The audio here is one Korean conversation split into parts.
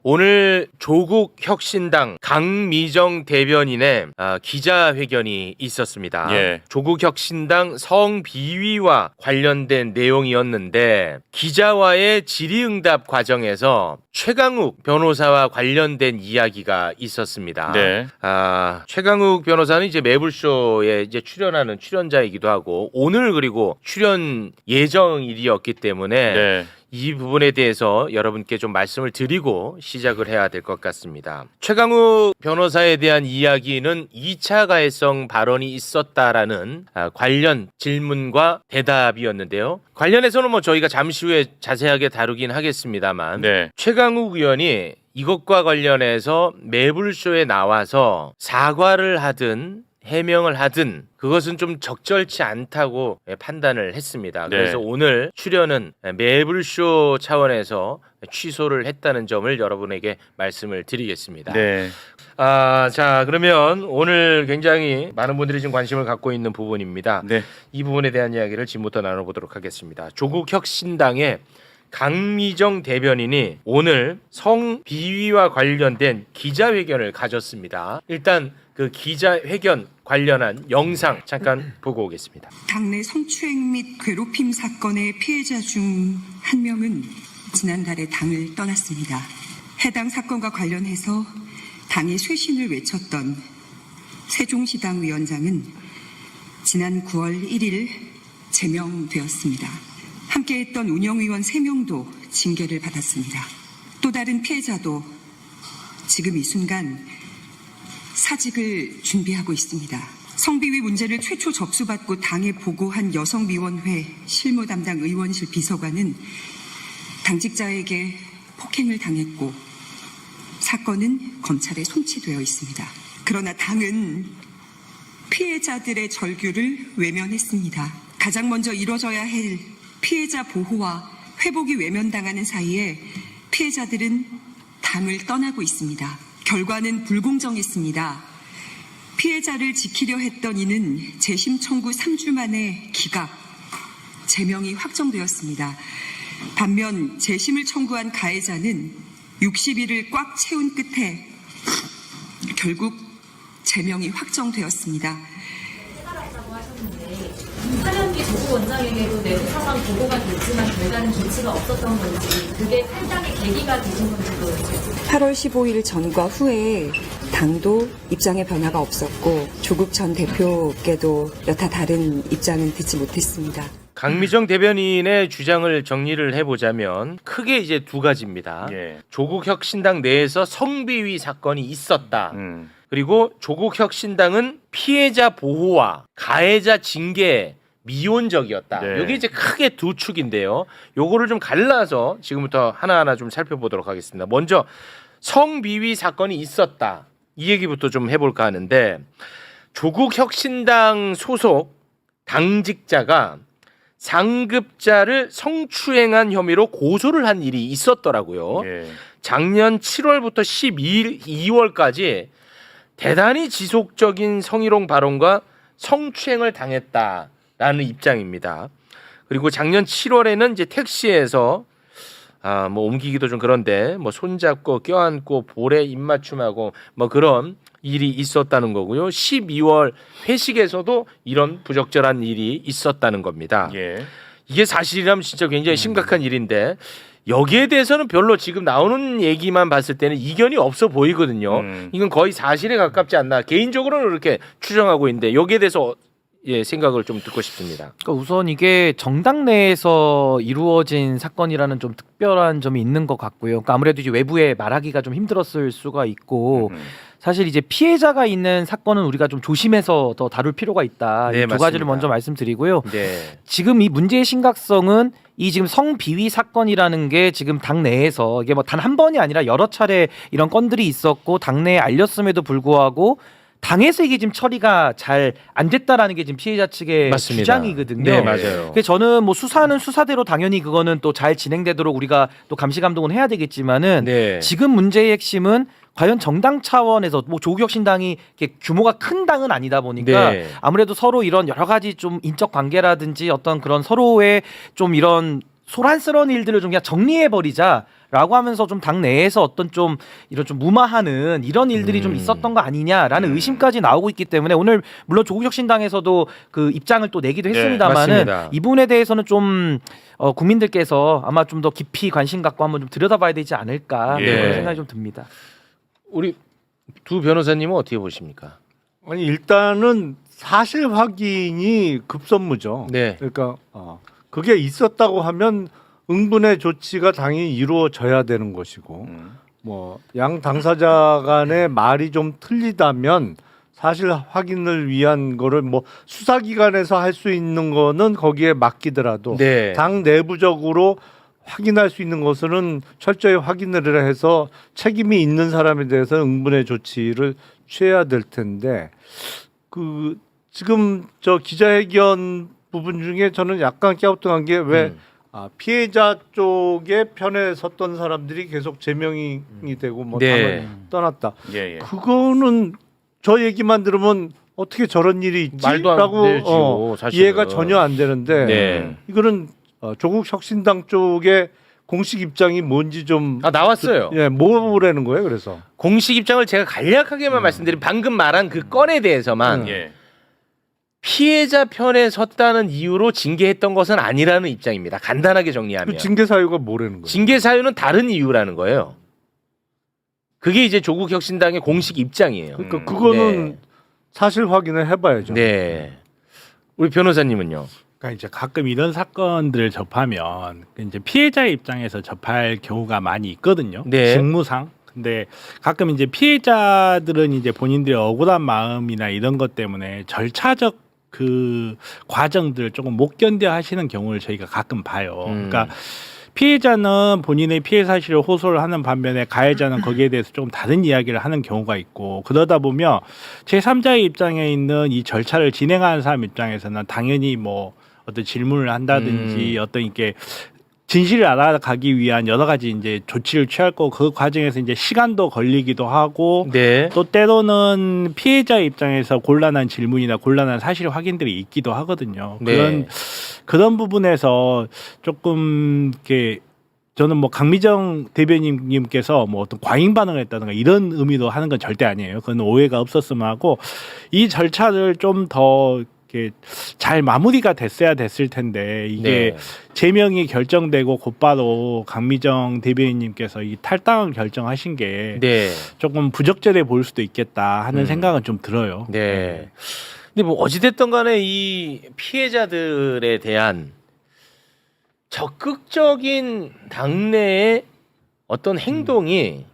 오늘 조국혁신당 강미정 대변인의 기자회견이 있었습니다. 예. 조국혁신당 성비위와 관련된 내용이었는데 기자와의 질의응답 과정에서 최강욱 변호사와 관련된 이야기가 있었습니다. 네. 최강욱 변호사는 이제 매불쇼에 이제 출연하는 출연자이기도 하고 오늘 그리고 출연 예정일이었기 때문에 네. 이 부분에 대해서 여러분께 좀 말씀을 드리고 시작을 해야 될 것 같습니다. 최강욱 변호사에 대한 이야기는 2차 가해성 발언이 있었다라는 관련 질문과 대답이었는데요. 관련해서는 뭐 저희가 잠시 후에 자세하게 다루긴 하겠습니다만 네. 최강욱 의원이 이것과 관련해서 매불쇼에 나와서 사과를 하든 해명을 하든 그것은 좀 적절치 않다고 판단을 했습니다. 네. 그래서 오늘 출연은 매불쇼 차원에서 취소를 했다는 점을 여러분에게 말씀을 드리겠습니다. 네. 자, 그러면 오늘 굉장히 많은 분들이 지금 관심을 갖고 있는 부분입니다. 네. 이 부분에 대한 이야기를 지금부터 나눠보도록 하겠습니다. 조국혁신당의 강미정 대변인이 오늘 성비위와 관련된 기자회견을 가졌습니다. 일단 그 기자회견 관련한 영상 잠깐 보고 오겠습니다. 당내 성추행 및 괴롭힘 사건의 피해자 중 한 명은 지난달에 당을 떠났습니다. 해당 사건과 관련해서 당의 쇄신을 외쳤던 세종시당 위원장은 지난 9월 1일 제명되었습니다. 함께했던 운영위원 3명도 징계를 받았습니다. 또 다른 피해자도 지금 이 순간 사직을 준비하고 있습니다. 성비위 문제를 최초 접수받고 당에 보고한 여성위원회 실무 담당 의원실 비서관은 당직자에게 폭행을 당했고 사건은 검찰에 송치되어 있습니다. 그러나 당은 피해자들의 절규를 외면했습니다. 가장 먼저 이뤄져야 할 피해자 보호와 회복이 외면당하는 사이에 피해자들은 당을 떠나고 있습니다. 결과는 불공정했습니다. 피해자를 지키려 했던 이는 재심 청구 3주 만에 기각, 제명이 확정되었습니다. 반면 재심을 청구한 가해자는 60일을 꽉 채운 끝에 결국 제명이 확정되었습니다. 사령기 조국 원장에게도 내부 상황 보고가 됐지만 별다른 조치가 없었던 건지 그게 탈당의 계기가 되신 건지도 8월 15일 전과 후에 당도 입장의 변화가 없었고 조국 전 대표께도 여타 다른 입장은 듣지 못했습니다. 강미정 대변인의 주장을 정리를 해보자면 크게 이제 두 가지입니다. 예. 조국혁신당 내에서 성비위 사건이 있었다. 그리고 조국혁신당은 피해자 보호와 가해자 징계에 미온적이었다. 네. 이게 이제 크게 두 축인데요. 요거를 좀 갈라서 지금부터 하나하나 좀 살펴보도록 하겠습니다. 먼저 성비위 사건이 있었다. 이 얘기부터 좀 해볼까 하는데 조국혁신당 소속 당직자가 상급자를 성추행한 혐의로 고소를 한 일이 있었더라고요. 예. 작년 7월부터 2월까지 대단히 지속적인 성희롱 발언과 성추행을 당했다라는 입장입니다. 그리고 작년 7월에는 이제 택시에서 뭐 옮기기도 좀 그런데 뭐 손잡고 껴안고 볼에 입맞춤하고 뭐 그런 일이 있었다는 거고요. 12월 회식에서도 이런 부적절한 일이 있었다는 겁니다. 예. 이게 사실이라면 진짜 굉장히 심각한 일인데 여기에 대해서는 별로 지금 나오는 얘기만 봤을 때는 이견이 없어 보이거든요. 이건 거의 사실에 가깝지 않나 개인적으로는 그렇게 추정하고 있는데 여기에 대해서 생각을 좀 듣고 싶습니다. 그러니까 우선 이게 정당 내에서 이루어진 사건이라는 좀 특별한 점이 있는 것 같고요. 그러니까 아무래도 이제 외부에 말하기가 좀 힘들었을 수가 있고 사실 이제 피해자가 있는 사건은 우리가 좀 조심해서 더 다룰 필요가 있다. 네, 이 두 가지를 맞습니다. 먼저 말씀드리고요. 네. 지금 이 문제의 심각성은 이 지금 성비위 사건이라는 게 지금 당 내에서 이게 뭐 단 한 번이 아니라 여러 차례 이런 건들이 있었고 당내에 알렸음에도 불구하고 당에서 이게 지금 처리가 잘 안 됐다라는 게 지금 피해자 측의 맞습니다. 주장이거든요. 네, 맞아요. 그래서 저는 뭐 수사는 수사대로 당연히 그거는 또 잘 진행되도록 우리가 또 감시 감독은 해야 되겠지만은 네. 지금 문제의 핵심은 과연 정당 차원에서 뭐 조국혁신당이 이렇게 규모가 큰 당은 아니다 보니까 네. 아무래도 서로 이런 여러 가지 좀 인적 관계라든지 어떤 그런 서로의 좀 이런 소란스러운 일들을 좀 그냥 정리해 버리자라고 하면서 좀 당 내에서 어떤 좀 이런 좀 무마하는 이런 일들이 좀 있었던 거 아니냐라는 의심까지 나오고 있기 때문에 오늘 물론 조국혁신당에서도 그 입장을 또 내기도 했습니다만은 맞습니다. 이 부분에 대해서는 좀 국민들께서 아마 좀 더 깊이 관심 갖고 한번 좀 들여다봐야 되지 않을까 그런 생각이 좀 듭니다. 우리 두 변호사님은 어떻게 보십니까? 아니 일단은 사실 확인이 급선무죠. 네. 그러니까 그게 있었다고 하면 응분의 조치가 당연히 이루어져야 되는 것이고 뭐 양 당사자 간의 말이 좀 틀리다면 사실 확인을 위한 거를 뭐 수사기관에서 할 수 있는 거는 거기에 맡기더라도 네. 당 내부적으로 확인할 수 있는 것은 철저히 확인을 해서 책임이 있는 사람에 대해서 응분의 조치를 취해야 될 텐데 그 지금 저 기자회견 부분 중에 저는 약간 갸우뚱한 게 왜 피해자 쪽의 편에 섰던 사람들이 계속 제명이 되고 뭐 네. 당을 떠났다. 예, 예. 그거는 저 얘기만 들으면 어떻게 저런 일이 말도 안 있지라고 되죠, 사실은. 이해가 전혀 안 되는데 네. 이거는 조국 혁신당 쪽의 공식 입장이 뭔지 좀 나왔어요. 뭐라는 거예요? 그래서 공식 입장을 제가 간략하게만 말씀드린 방금 말한 그 건에 대해서만 예. 피해자 편에 섰다는 이유로 징계했던 것은 아니라는 입장입니다. 간단하게 정리하면 그 징계 사유가 뭐라는 거예요? 징계 사유는 다른 이유라는 거예요. 그게 이제 조국혁신당의 공식 입장이에요. 그러니까 그거는 네. 사실 확인을 해봐야죠. 네. 우리 변호사님은요. 그러니까 이제 가끔 이런 사건들을 접하면 이제 피해자 입장에서 접할 경우가 많이 있거든요. 네. 직무상. 근데 가끔 이제 피해자들은 이제 본인들의 억울한 마음이나 이런 것 때문에 절차적 그 과정들 조금 못 견뎌 하시는 경우를 저희가 가끔 봐요. 그러니까 피해자는 본인의 피해 사실을 호소를 하는 반면에 가해자는 거기에 대해서 조금 다른 이야기를 하는 경우가 있고 그러다 보면 제3자의 입장에 있는 이 절차를 진행하는 사람 입장에서는 당연히 뭐 어떤 질문을 한다든지 어떤 이렇게 진실을 알아가기 위한 여러 가지 이제 조치를 취할 거고 그 과정에서 이제 시간도 걸리기도 하고 네. 또 때로는 피해자 입장에서 곤란한 질문이나 곤란한 사실 확인들이 있기도 하거든요. 네. 그런 부분에서 조금 이렇게 저는 뭐 강미정 대변인님께서 뭐 어떤 과잉 반응을 했다든가 이런 의미로 하는 건 절대 아니에요. 그건 오해가 없었으면 하고 이 절차를 좀 더 이렇게 잘 마무리가 됐을 텐데 이게 네. 제명이 결정되고 곧바로 강미정 대변인님께서 이 탈당을 결정하신 게 네. 조금 부적절해 보일 수도 있겠다 하는 생각은 좀 들어요. 네. 근데 뭐 어찌됐든 간에 이 피해자들에 대한 적극적인 당내의 어떤 행동이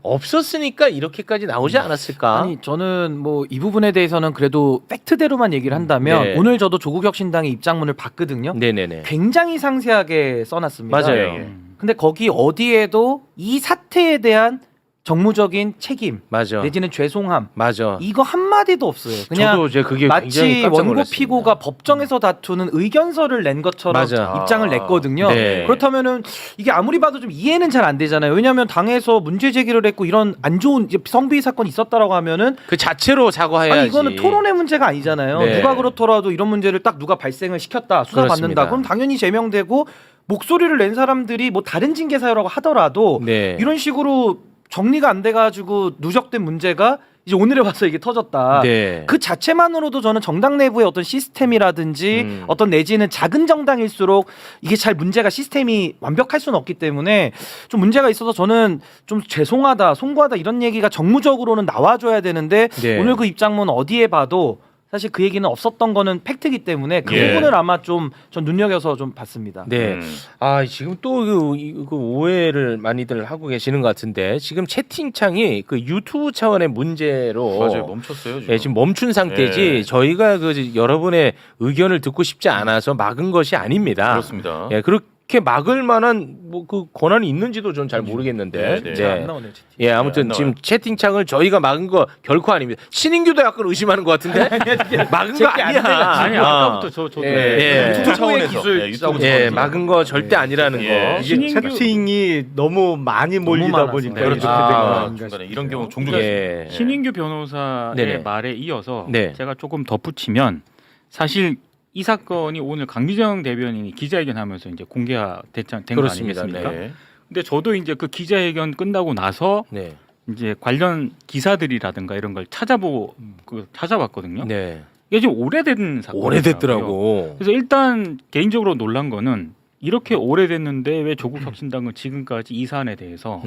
없었으니까 이렇게까지 나오지 않았을까? 아니 저는 뭐 이 부분에 대해서는 그래도 팩트대로만 얘기를 한다면 네. 오늘 저도 조국혁신당의 입장문을 봤거든요. 네네네. 굉장히 상세하게 써놨습니다. 맞아요. 근데 거기 어디에도 이 사태에 대한 정무적인 책임 맞아. 내지는 죄송함 맞아. 이거 한 마디도 없어요. 그냥 저도 제 그게 굉장히 마치 깜짝 원고 놀랐습니다. 피고가 법정에서 다투는 의견서를 낸 것처럼 맞아. 입장을 냈거든요. 네. 그렇다면은 이게 아무리 봐도 좀 이해는 잘 안 되잖아요. 왜냐하면 당에서 문제 제기를 했고 이런 안 좋은 이제 성비위 사건이 있었다라고 하면은 그 자체로 사과해야지. 아니 이거는 토론의 문제가 아니잖아요. 네. 누가 그렇더라도 이런 문제를 딱 누가 발생을 시켰다 수사받는다. 그렇습니다. 그럼 당연히 제명되고 목소리를 낸 사람들이 뭐 다른 징계 사유라고 하더라도 네. 이런 식으로 정리가 안 돼가지고 누적된 문제가 이제 오늘에 와서 이게 터졌다. 네. 그 자체만으로도 저는 정당 내부의 어떤 시스템이라든지 어떤 내지는 작은 정당일수록 이게 잘 문제가 시스템이 완벽할 수는 없기 때문에 좀 문제가 있어서 저는 좀 죄송하다, 송구하다 이런 얘기가 정무적으로는 나와줘야 되는데 네. 오늘 그 입장문 어디에 봐도 사실 그 얘기는 없었던 거는 팩트이기 때문에 그 예. 부분을 아마 좀 전 눈여겨서 좀 봤습니다. 네. 아 지금 또 그 오해를 많이들 하고 계시는 것 같은데 지금 채팅창이 그 유튜브 차원의 문제로 맞아요. 멈췄어요. 지금. 예, 지금 멈춘 상태지 예. 저희가 그 여러분의 의견을 듣고 싶지 않아서 막은 것이 아닙니다. 그렇습니다. 예, 그렇게 막을 만한 뭐 그 권한이 있는지도 전 잘 모르겠는데. 네, 네. 잘 안 나오네요. 채팅. 예, 아무튼 안 지금 나와요. 채팅창을 저희가 막은 거 결코 아닙니다. 신인규도 약간 의심하는 것 같은데 막은 거 아니야. 아니 아까부터 저도 예. 유튜브 차원에서. 기술 예, 유튜브 예, 차원에서. 막은 거 절대 아니라는 예. 거. 이게 채팅이 너무 많이 몰리다 많아서. 보니까 네. 이렇게 된 거 아, 아닌가 중간에 싶어요. 이런 경우 종종 예. 신인규 변호사의 네네. 말에 이어서 네. 제가 조금 덧붙이면 사실 이 사건이 오늘 강미정 대변인이 기자회견하면서 이제 공개된 거 그렇습니다. 아니겠습니까? 네. 근데 저도 이제 그 기자회견 끝나고 나서 네. 이제 관련 기사들이라든가 이런 걸 찾아봤거든요. 네. 이게 좀 오래된 사건이더라고요. 오래됐더라고. 그래서 일단 개인적으로 놀란 거는 이렇게 오래됐는데 왜 조국혁신당은 지금까지 이 사안에 대해서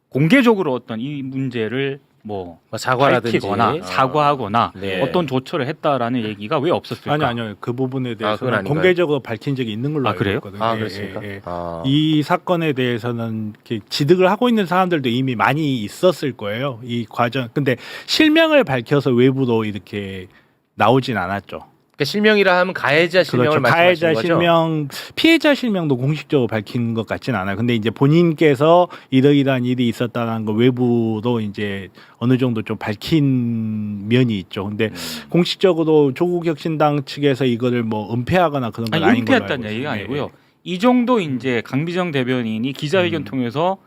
공개적으로 어떤 이 문제를 뭐 사과라든지 밝히거나 사과하거나 네. 어떤 조처를 했다라는 얘기가 왜 없었을까? 아니요. 그 부분에 그건 대해서는 아닌가요? 공개적으로 밝힌 적이 있는 걸로 아, 알고 그래요? 있거든요. 아, 예, 그렇습니까? 예, 예. 아. 이 사건에 대해서는 이렇게 지득을 하고 있는 사람들도 이미 많이 있었을 거예요. 이 과정. 근데 실명을 밝혀서 외부로 이렇게 나오진 않았죠. 그러니까 실명이라 하면 가해자 실명을 그렇죠. 말씀하시는 가해자 거죠? 실명, 피해자 실명도 공식적으로 밝힌 것 같진 않아요. 근데 이제 본인께서 이러이러한 일이 있었다는 거 외부로 이제 어느 정도 좀 밝힌 면이 있죠. 근데 공식적으로 조국혁신당 측에서 이거를 뭐 은폐하거나 그런 건 아니, 아닌 걸로 알고 은폐했다는 얘기가 있어요. 아니고요. 이 정도 이제 강미정 대변인이 기자회견 통해서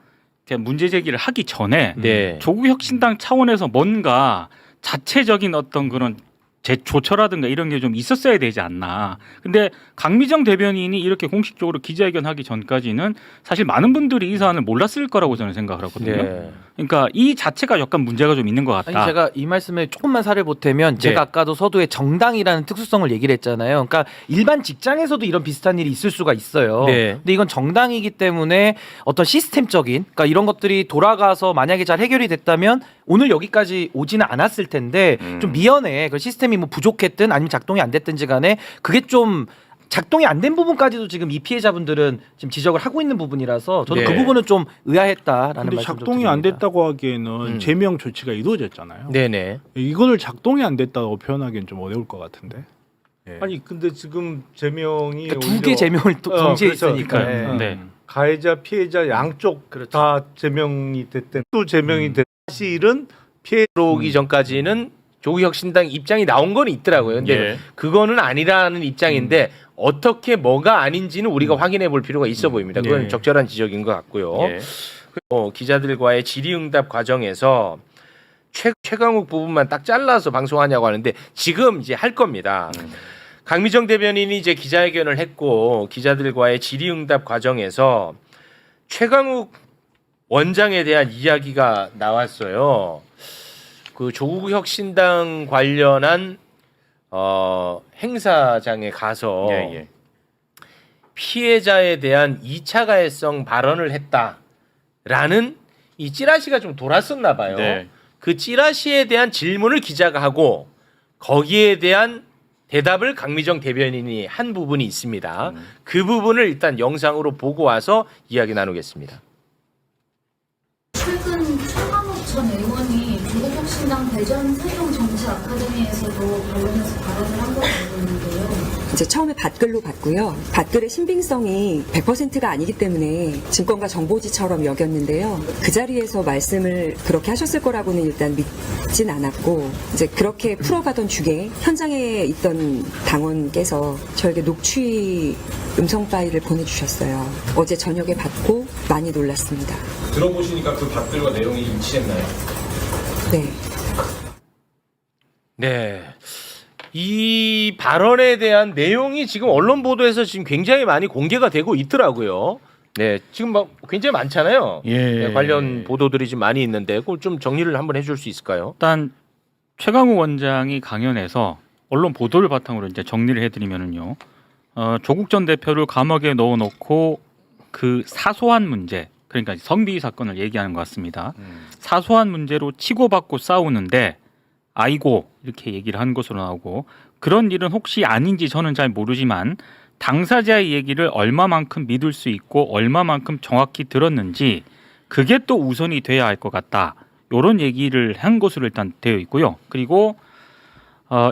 이렇게 문제 제기를 하기 전에 네. 조국혁신당 차원에서 뭔가 자체적인 어떤 그런 조처라든가 이런 게 좀 있었어야 되지 않나. 근데 강미정 대변인이 이렇게 공식적으로 기자회견하기 전까지는 사실 많은 분들이 이 사안을 몰랐을 거라고 저는 생각을 하거든요. 네. 그러니까 이 자체가 약간 문제가 좀 있는 것 같다. 아니 제가 이 말씀에 조금만 살을 보태면 제가 아까도 서두에 정당이라는 특수성을 얘기를 했잖아요. 그러니까 일반 직장에서도 이런 비슷한 일이 있을 수가 있어요. 네. 근데 이건 정당이기 때문에 어떤 시스템적인 그러니까 이런 것들이 돌아가서 만약에 잘 해결이 됐다면 오늘 여기까지 오지는 않았을 텐데 좀 미연에 그 시스템이 뭐 부족했든 아니면 작동이 안 됐든지 간에 그게 좀 작동이 안 된 부분까지도 지금 이 피해자분들은 지금 지적을 하고 있는 부분이라서 저도 네. 그 부분은 좀 의아했다라는 근데 말씀 좀 작동이 안 드립니다. 됐다고 하기에는 제명 조치가 이루어졌잖아요. 네네. 이거를 작동이 안 됐다고 표현하기는 좀 어려울 것 같은데. 예. 아니 근데 지금 제명이 그러니까 두 개 제명을 또 동시에 그렇죠. 있으니까. 그러니까 네. 가해자 피해자 양쪽 그렇죠. 다 제명이 됐대 또 제명이 됐 사실은 피해 들어오기 전까지는 조국혁신당 입장이 나온 건 있더라고요. 근데 예. 그거는 아니라는 입장인데 어떻게 뭐가 아닌지는 우리가 확인해 볼 필요가 있어 보입니다. 그건 예. 적절한 지적인 것 같고요. 예. 기자들과의 질의응답 과정에서 최강욱 부분만 딱 잘라서 방송하냐고 하는데 지금 이제 할 겁니다. 강미정 대변인이 이제 기자회견을 했고 기자들과의 질의응답 과정에서 최강욱 원장에 대한 이야기가 나왔어요. 그 조국혁신당 관련한 행사장에 가서 피해자에 대한 2차 가해성 발언을 했다라는 이 찌라시가 좀 돌았었나 봐요. 네. 그 찌라시에 대한 질문을 기자가 하고 거기에 대한 대답을 강미정 대변인이 한 부분이 있습니다. 그 부분을 일단 영상으로 보고 와서 이야기 나누겠습니다. 최근 최강욱 전 의원이 조국혁신당 대전 세종 정치 아카데미에서도 관련해서 발언을 한 걸로 알고 있는데요. 이제 처음에 밭글로 봤고요. 밭글의 신빙성이 100%가 아니기 때문에 증권가 정보지처럼 여겼는데요. 그 자리에서 말씀을 그렇게 하셨을 거라고는 일단 믿진 않았고 이제 그렇게 풀어가던 중에 현장에 있던 당원께서 저에게 녹취 음성 파일을 보내주셨어요. 어제 저녁에 받고 많이 놀랐습니다. 들어보시니까 그 밥들과 내용이 일치했나요? 네. 네. 이 발언에 대한 내용이 지금 언론 보도에서 지금 굉장히 많이 공개가 되고 있더라고요. 네, 지금 막 굉장히 많잖아요. 네, 관련 보도들이 지금 많이 있는데 그걸 좀 정리를 한번 해줄 수 있을까요? 일단 최강욱 원장이 강연에서 언론 보도를 바탕으로 이제 정리를 해드리면은요. 조국 전 대표를 감옥에 넣어놓고 그 사소한 문제, 그러니까 성비위 사건을 얘기하는 것 같습니다. 사소한 문제로 치고받고 싸우는데 아이고 이렇게 얘기를 한 것으로 나오고 그런 일은 혹시 아닌지 저는 잘 모르지만 당사자의 얘기를 얼마만큼 믿을 수 있고 얼마만큼 정확히 들었는지 그게 또 우선이 돼야 할 것 같다. 이런 얘기를 한 것으로 일단 되어 있고요. 그리고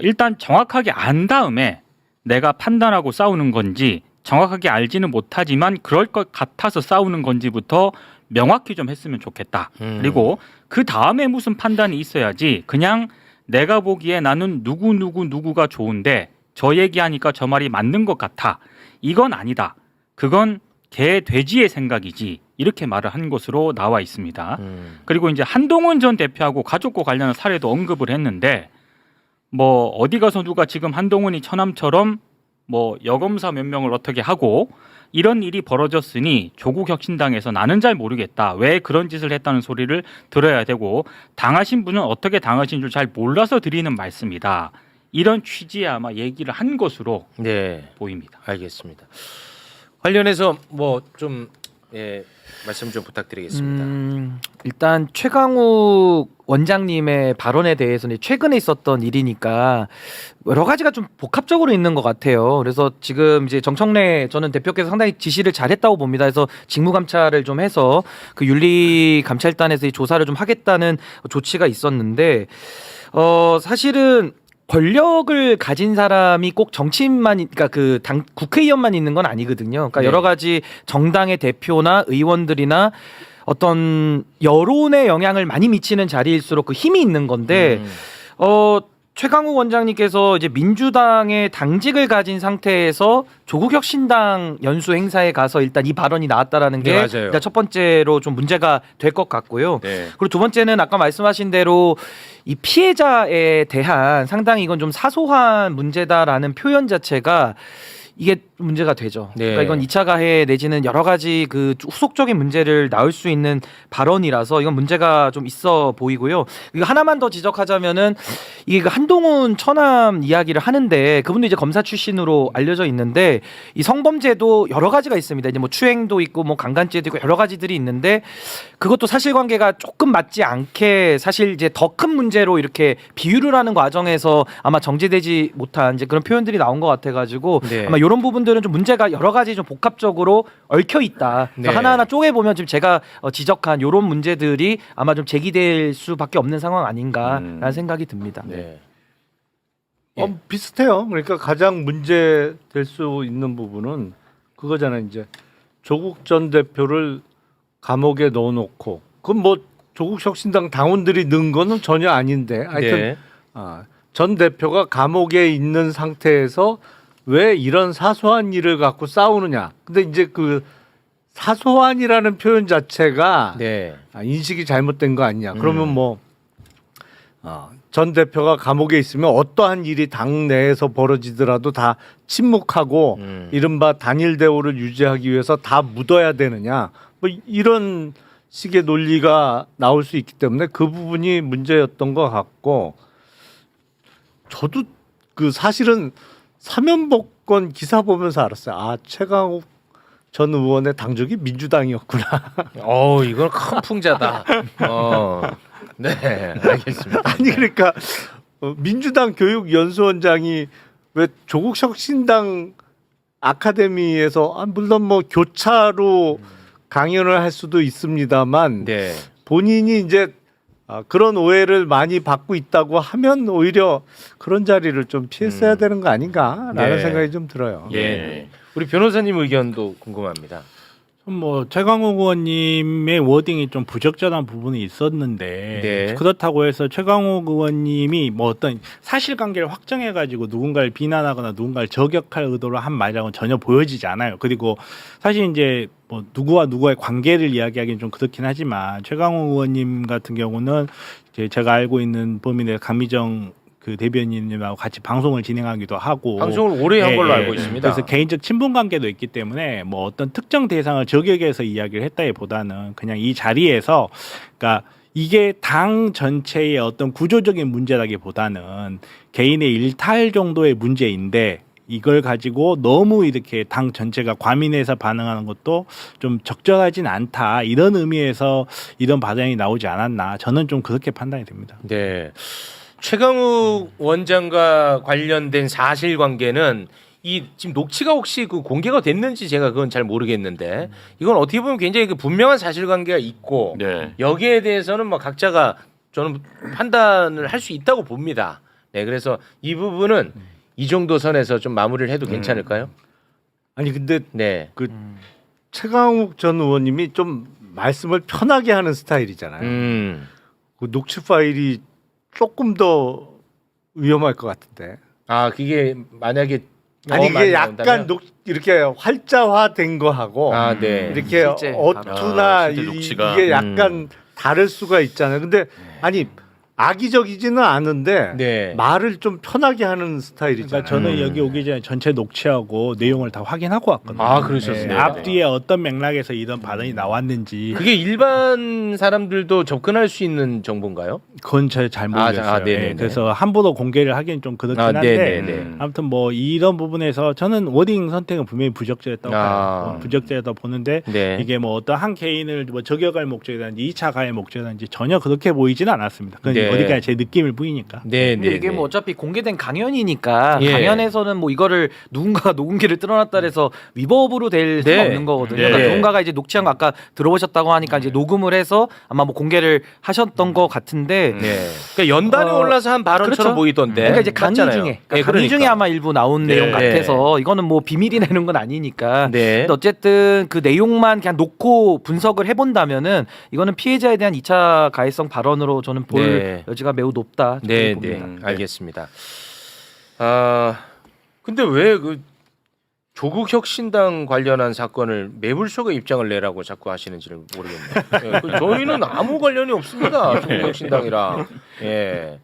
일단 정확하게 안 다음에 내가 판단하고 싸우는 건지 정확하게 알지는 못하지만 그럴 것 같아서 싸우는 건지부터 명확히 좀 했으면 좋겠다. 그리고 그 다음에 무슨 판단이 있어야지 그냥 내가 보기에 나는 누구가 좋은데 저 얘기하니까 저 말이 맞는 것 같아. 이건 아니다. 그건 개 돼지의 생각이지. 이렇게 말을 한 것으로 나와 있습니다. 그리고 이제 한동훈 전 대표하고 가족과 관련한 사례도 언급을 했는데 뭐 어디 가서 누가 지금 한동훈이 처남처럼 뭐 여검사 몇 명을 어떻게 하고 이런 일이 벌어졌으니 조국 혁신당에서 나는 잘 모르겠다. 왜 그런 짓을 했다는 소리를 들어야 되고 당하신 분은 어떻게 당하신 줄 잘 몰라서 드리는 말씀이다. 이런 취지의 아마 얘기를 한 것으로 네, 보입니다. 알겠습니다. 관련해서 뭐 좀 말씀 좀 부탁드리겠습니다. 일단 최강욱 원장님의 발언에 대해서는 최근에 있었던 일이니까 여러 가지가 좀 복합적으로 있는 것 같아요. 그래서 지금 이제 정청래 저는 대표께서 상당히 지시를 잘했다고 봅니다. 그래서 직무감찰을 좀 해서 그 윤리감찰단에서 이 조사를 좀 하겠다는 조치가 있었는데 사실은 권력을 가진 사람이 꼭 정치인만, 그러니까 그 당 국회의원만 있는 건 아니거든요. 그러니까 네. 여러 가지 정당의 대표나 의원들이나 어떤 여론에 영향을 많이 미치는 자리일수록 그 힘이 있는 건데 최강욱 원장님께서 이제 민주당의 당직을 가진 상태에서 조국혁신당 연수 행사에 가서 일단 이 발언이 나왔다라는 게 네, 맞아요. 일단 첫 번째로 좀 문제가 될 것 같고요. 네. 그리고 두 번째는 아까 말씀하신 대로 이 피해자에 대한 상당히 이건 좀 사소한 문제다라는 표현 자체가 이게 문제가 되죠. 네. 그러니까 이건 2차 가해 내지는 여러 가지 그 후속적인 문제를 낳을 수 있는 발언이라서 이건 문제가 좀 있어 보이고요. 이거 하나만 더 지적하자면은 이게 그 한동훈 처남 이야기를 하는데 그분도 이제 검사 출신으로 알려져 있는데 이 성범죄도 여러 가지가 있습니다. 이제 뭐 추행도 있고 뭐 강간죄도 있고 여러 가지들이 있는데 그것도 사실관계가 조금 맞지 않게 사실 이제 더 큰 문제로 이렇게 비유를 하는 과정에서 아마 정제되지 못한 이제 그런 표현들이 나온 것 같아가지고 네. 아마 이런 부분들은 좀 문제가 여러 가지 좀 복합적으로 얽혀 있다. 그래서 네. 하나하나 쪼개 보면 지금 제가 지적한 이런 문제들이 아마 좀 제기될 수밖에 없는 상황 아닌가라는 생각이 듭니다. 네. 비슷해요. 그러니까 가장 문제 될 수 있는 부분은 그거잖아요. 이제 조국 전 대표를 감옥에 넣어놓고 그건 뭐 조국 혁신당 당원들이 넣은 거는 전혀 아닌데 하여튼 네. 전 대표가 감옥에 있는 상태에서 왜 이런 사소한 일을 갖고 싸우느냐. 근데 이제 그 사소한이라는 표현 자체가 네. 인식이 잘못된 거 아니냐. 그러면 뭐 전 대표가 감옥에 있으면 어떠한 일이 당 내에서 벌어지더라도 다 침묵하고 이른바 단일 대우를 유지하기 위해서 다 묻어야 되느냐. 뭐 이런 식의 논리가 나올 수 있기 때문에 그 부분이 문제였던 것 같고 저도 그 사실은 사면복권 기사 보면서 알았어요. 아, 최강욱 전 의원의 당적이 민주당이었구나. 이건 큰 풍자다. 네, 알겠습니다. 아니 그러니까 민주당 교육연수원장이 왜 조국 혁신당 아카데미에서 물론 뭐 교차로 강연을 할 수도 있습니다만 네. 본인이 이제 그런 오해를 많이 받고 있다고 하면 오히려 그런 자리를 좀 피했어야 되는 거 아닌가라는 네. 생각이 좀 들어요. 예. 우리 변호사님 의견도 궁금합니다. 뭐 최강욱 의원님의 워딩이 좀 부적절한 부분이 있었는데 네. 그렇다고 해서 최강욱 의원님이 뭐 어떤 사실관계를 확정해가지고 누군가를 비난하거나 누군가를 저격할 의도로 한 말이라고는 전혀 보여지지 않아요. 그리고 사실 이제 뭐 누구와 누구의 관계를 이야기하기는 좀 그렇긴 하지만 최강욱 의원님 같은 경우는 이제 제가 알고 있는 범위 내 강미정 그 대변인님하고 같이 방송을 진행하기도 하고 방송을 오래 한 걸로 알고 있습니다. 그래서 개인적 친분 관계도 있기 때문에 뭐 어떤 특정 대상을 저격해서 이야기를 했다기보다는 그냥 이 자리에서 그러니까 이게 당 전체의 어떤 구조적인 문제라기보다는 개인의 일탈 정도의 문제인데 이걸 가지고 너무 이렇게 당 전체가 과민해서 반응하는 것도 좀 적절하진 않다 이런 의미에서 이런 발언이 나오지 않았나 저는 좀 그렇게 판단이 됩니다. 네. 최강욱 원장과 관련된 사실관계는 이 지금 녹취가 혹시 그 공개가 됐는지 제가 그건 잘 모르겠는데 이건 어떻게 보면 굉장히 그 분명한 사실관계가 있고 네. 여기에 대해서는 뭐 각자가 저는 판단을 할 수 있다고 봅니다. 네, 그래서 이 부분은 이 정도 선에서 좀 마무리를 해도 괜찮을까요? 아니 근데 네. 그 최강욱 전 의원님이 좀 말씀을 편하게 하는 스타일이잖아요. 그 녹취 파일이 조금 더 위험할 것 같은데. 그게 만약에 아니 많이 이게 나온다면? 약간 이렇게 활자화된 거하고 네. 이렇게 실제 어투나 실제 녹취가. 이게 약간 다를 수가 있잖아요. 근데 아니 악의적이지는 않은데 네. 말을 좀 편하게 하는 스타일이잖아요. 그러니까 저는 여기 오기 전에 전체 녹취하고 내용을 다 확인하고 왔거든요. 아, 그러셨어요? 네, 앞뒤에 어떤 맥락에서 이런 발언이 나왔는지 그게 일반 사람들도 접근할 수 있는 정보인가요? 그건 잘 모르겠어요. 네네네. 네, 그래서 함부로 공개를 하기는 좀 그렇긴 아, 한데 네네네. 아무튼 뭐 이런 부분에서 저는 워딩 선택은 분명히 부적절했다고 봐요. 부적절하다고 보는데 네. 이게 뭐 어떤 한 개인을 뭐 저격할 목적이라든지 2차 가해 목적이라든지 전혀 그렇게 보이지는 않았습니다. 그건 네. 어디까지 제 느낌일 뿐이니까. 네, 근데 네. 이게 뭐 어차피 공개된 강연이니까 예. 강연에서는 뭐 이거를 누군가가 녹음기를 뚫어놨다 해서 위법으로 될 수가 네. 없는 거거든요. 네. 그러니까 누군가가 이제 녹취한 거 아까 들어보셨다고 하니까 이제 녹음을 해서 아마 뭐 공개를 하셨던 것 같은데 네. 그러니까 연단에 올라서 한 발언처럼 그렇죠. 보이던데. 그러니까 이제 강의 맞잖아요. 중에 네, 강의 중에 아마 일부 나온 네. 내용 같아서 이거는 뭐 비밀이나 이런 건 아니니까. 네. 근데 어쨌든 그 내용만 그냥 놓고 분석을 해본다면은 이거는 피해자에 대한 2차 가해성 발언으로 저는 볼 네. 여지가 매우 높다. 네, 봅니다. 네. 알겠습니다. 아, 근데 왜 그 조국 혁신당 관련한 사건을 매불쇼가 입장을 내라고 자꾸 하시는지를 모르겠네요. 예, 저희는 아무 관련이 없습니다. 조국 혁신당이랑. 예.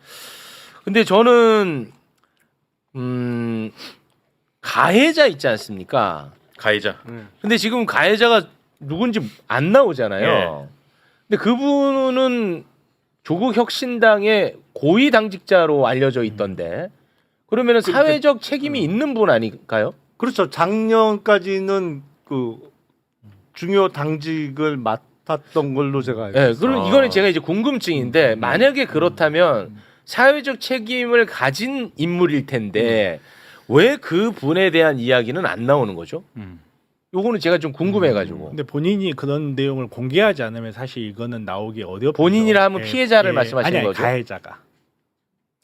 근데 저는 가해자 있지 않습니까? 가해자. 근데 지금 가해자가 누군지 안 나오잖아요. 예. 근데 그분은 조국 혁신당의 고위 당직자로 알려져 있던데 그러면은 사회적 책임이 있는 분 아닐까요? 그렇죠. 작년까지는 그 중요 당직을 맡았던 걸로 제가 알고 예, 있어요. 그럼 이거는 제가 이제 궁금증인데 만약에 그렇다면 사회적 책임을 가진 인물일 텐데 왜 그 분에 대한 이야기는 안 나오는 거죠? 요거는 제가 좀 궁금해가지고. 근데 본인이 그런 내용을 공개하지 않으면 사실 이거는 나오기 어렵죠. 본인이라 하면 피해자를 말씀하시는 아니, 거죠? 가해자가.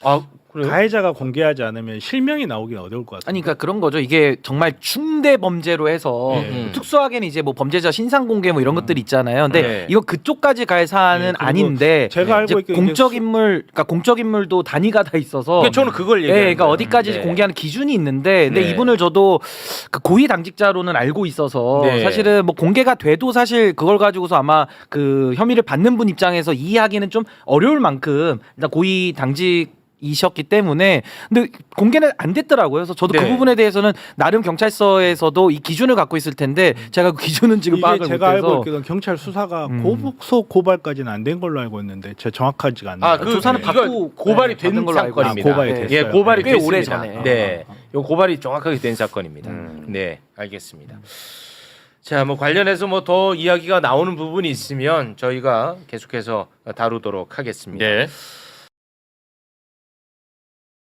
아 그래요? 가해자가 공개하지 않으면 실명이 나오긴 어려울 것 같아요. 아니 그러니까 그런 거죠. 이게 정말 충대 범죄로 해서 특수하게는 이제 뭐 범죄자 신상 공개 뭐 이런 것들이 있잖아요. 근데 네. 이거 그쪽까지 갈 사안은 그리고 아닌데 제가 알고 이제 있기로 공적 이게 인물, 그러니까 공적 인물도 단위가 다 있어서. 그러니까 저는 그걸 예, 얘기하는 그러니까 거예요. 어디까지 네. 공개하는 기준이 있는데, 근데 네. 이분을 저도 그 고위 당직자로는 알고 있어서 네. 사실은 뭐 공개가 돼도 사실 그걸 가지고서 아마 그 혐의를 받는 분 입장에서 이해하기는 좀 어려울 만큼 일단 고위 당직이셨기 때문에 근데 공개는 안 됐더라고요. 그래서 저도 그 네. 부분에 대해서는 나름 경찰서에서도 이 기준을 갖고 있을 텐데 제가 그 기준은 지금 이게 파악을 제가 알고 못해서 있기로는 경찰 수사가 고소 고발까지는 안 된 걸로 알고 있는데 제 정확하지가 않나요. 아, 그 조사는 이거 받고 고발이 된 받는 걸로 알고 사건입니다. 있어요. 고발이 예, 됐어요. 고발이 꽤 됐습니다. 오래 전에. 네, 요 고발이 정확하게 된 사건입니다. 네, 알겠습니다. 자, 뭐 관련해서 뭐 더 이야기가 나오는 부분이 있으면 저희가 계속해서 다루도록 하겠습니다. 네.